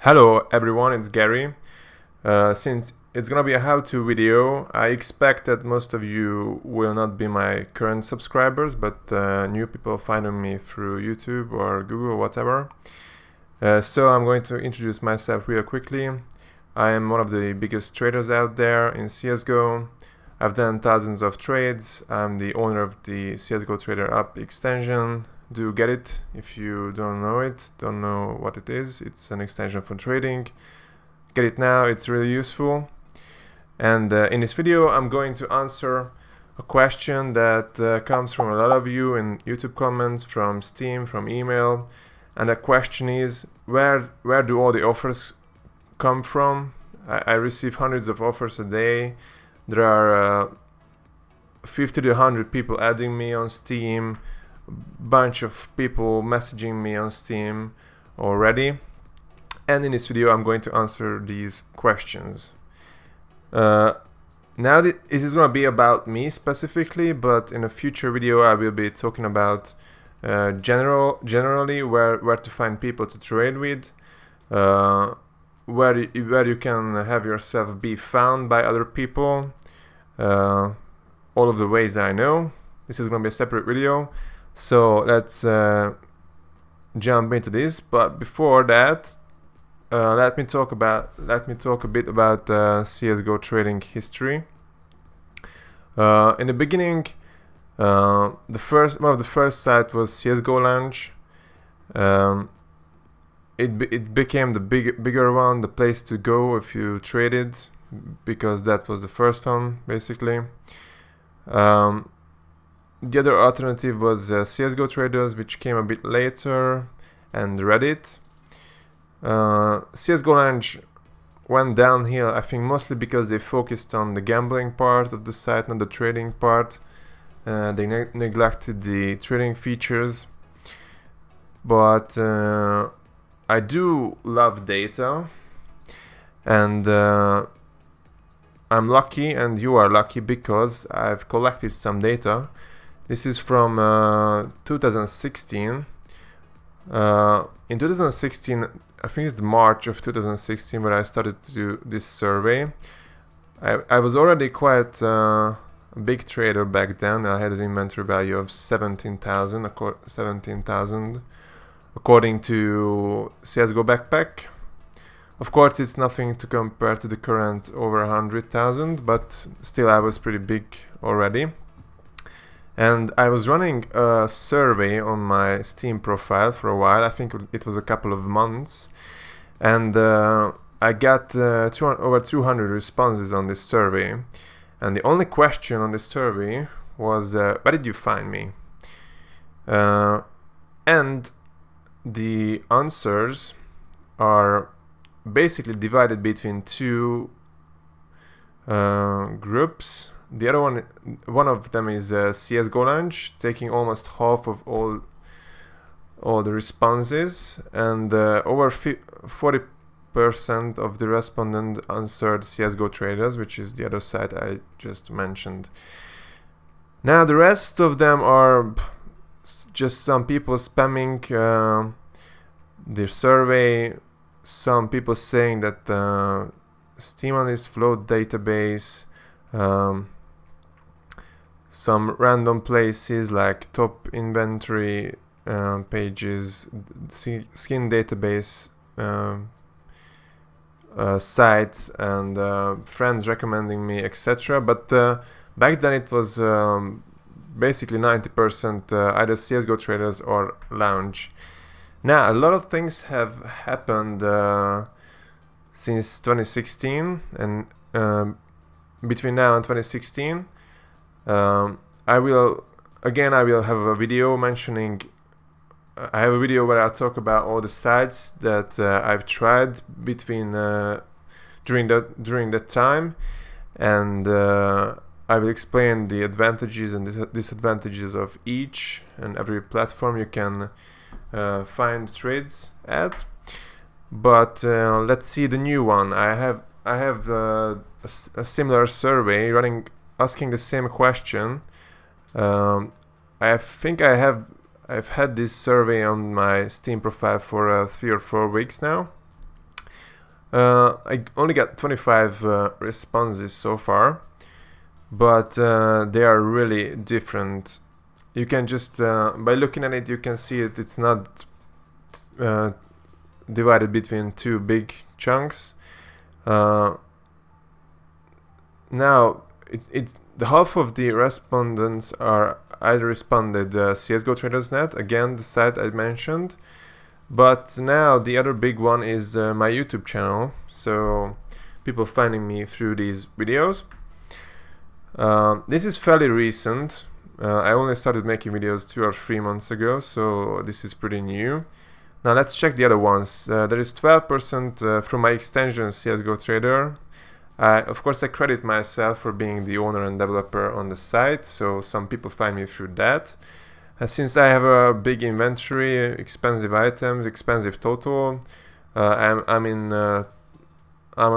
Hello everyone, it's Gary. Since it's gonna be a how-to video, I expect that most of you will not be my current subscribers, but new people finding me through YouTube or Google or whatever. So I'm going to introduce myself real quickly. I am one of the biggest traders out there in CSGO. I've done thousands of trades. I'm the owner of the CSGO Trader app extension. Do get it if you don't know what it is. It's an extension for trading. Get it now, it's really useful. And in this video I'm going to answer a question that comes from a lot of you in YouTube comments, from Steam, from email. And the question is, where do all the offers come from? I receive hundreds of offers a day. There are 50 to 100 people adding me on Steam, bunch of people messaging me on Steam already, and in this video I'm going to answer these questions. Now this is going to be about me specifically, but in a future video I will be talking about generally where to find people to trade with, where you can have yourself be found by other people, all of the ways I know. This is going to be a separate video. So let's jump into this. But before that, let me talk a bit about CSGO trading history. In the beginning, one of the first sites was CSGO Lounge. It became the bigger one, the place to go if you traded, because that was the first one basically. The other alternative was CSGOTRADERS, which came a bit later, and Reddit. CSGO Lounge went downhill, I think mostly because they focused on the gambling part of the site, not the trading part. They neglected the trading features. But I do love data, and I'm lucky, and you are lucky, because I've collected some data. This is from 2016. In 2016, I think it's March of 2016, where I started to do this survey. I was already quite a big trader back then. I had an inventory value of 17,000 according to CSGO Backpack. Of course, it's nothing to compare to the current over 100,000, but still I was pretty big already. And I was running a survey on my Steam profile for a while. I think it was a couple of months. And I got over 200 responses on this survey. And the only question on this survey was, where did you find me? And the answers are basically divided between two groups. The other one of them is CSGO Lounge, taking almost half of all the responses, and over 40% of the respondents answered CSGOTRADERS, which is the other site I just mentioned. Now the rest of them are just some people spamming their survey, some people saying that Steam Analyst Float database, some random places like top inventory pages, skin database sites, and friends recommending me, etc. But back then it was basically 90% either CSGOTRADERS or Lounge. Now a lot of things have happened since 2016, and between now and 2016. I will have a video mentioning. I have a video where I talk about all the sites that I've tried between during that time, and I will explain the advantages and disadvantages of each and every platform you can find trades at. But let's see the new one. I have a similar survey running, asking the same question. I think I've had this survey on my Steam profile for 3 or 4 weeks now, I only got 25 responses so far, but they are really different. You can just, by looking at it, you can see it. It's not divided between two big chunks. Now, it's the half of the respondents are either responded CSGOTRADERS.net, again the site I mentioned, but now the other big one is my YouTube channel, so people finding me through these videos. This is fairly recent. I only started making videos 2 or 3 months ago, so this is pretty new. Now let's check the other ones. There is 12% from my extension CSGOTRADER. Of course, I credit myself for being the owner and developer on the site, so some people find me through that. Since I have a big inventory, expensive items, expensive total, I'm on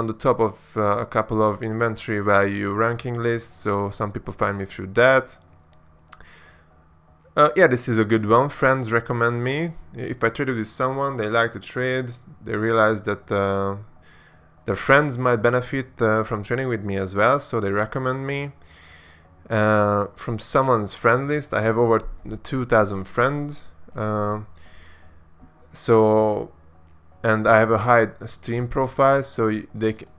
the top of a couple of inventory value ranking lists, so some people find me through that. Yeah, this is a good one. Friends recommend me. If I traded with someone, they like to trade, they realize that their friends might benefit from trading with me as well, so they recommend me. From someone's friend list, I have over 2,000 friends. And I have a high stream profile, so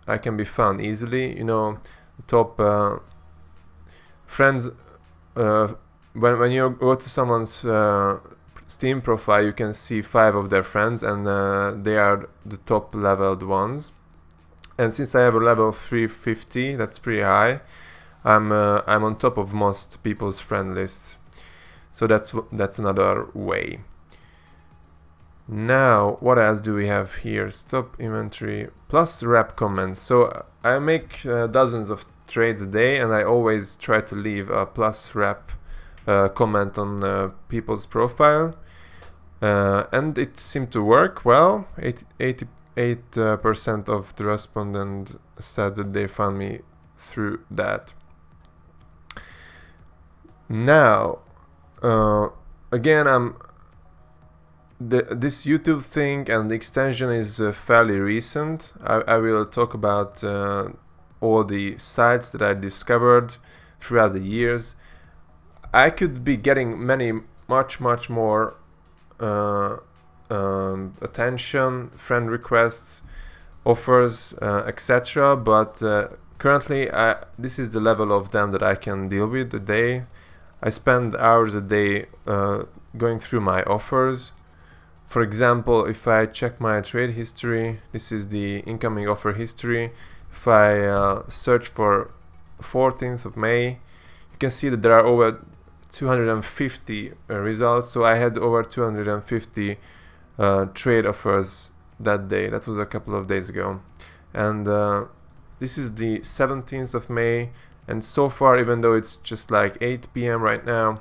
I can be found easily. You know, top friends. When you go to someone's Steam profile, you can see 5 of their friends, and they are the top leveled ones. And since I have a level 350, that's pretty high. I'm on top of most people's friend lists, so that's another way. Now, what else do we have here? Stop inventory plus rep comments. So I make dozens of trades a day, and I always try to leave a plus rep comment on people's profile, and it seemed to work well. 88% of the respondents said that they found me through that. Now, again, this YouTube thing and the extension is fairly recent. I will talk about all the sites that I discovered throughout the years. I could be getting much more attention, friend requests, offers, etc. But currently, this is the level of them that I can deal with a day. I spend hours a day going through my offers. For example, if I check my trade history, this is the incoming offer history. If I search for 14th of May, you can see that there are over 250 results. So I had over 250 trade offers that day. That was a couple of days ago. And this is the 17th of May. And so far, even though it's just like 8 p.m. right now,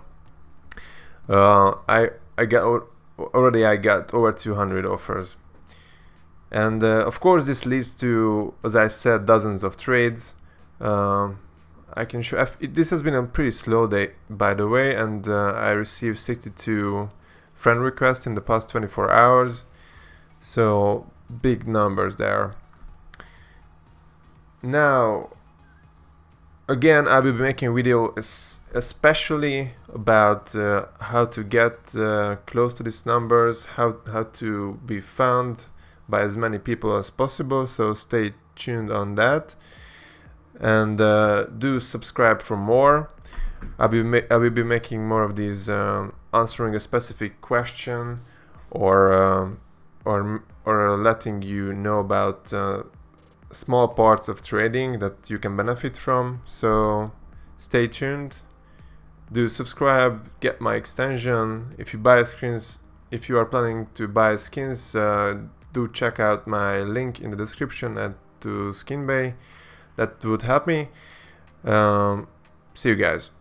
I got over 200 offers. And of course, this leads to, as I said, dozens of trades. I can show. This has been a pretty slow day, by the way, and I received 62 friend requests in the past 24 hours. So big numbers there. Now, again, I will be making a video especially about how to get close to these numbers, how to be found by as many people as possible, so stay tuned on that. And do subscribe for more. I will be making more of these, answering a specific question or letting you know about small parts of trading that you can benefit from. So stay tuned, do subscribe, get my extension. If you buy skins, if you are planning to buy skins, do check out my link in the description to SkinBay. That would help me. See you guys.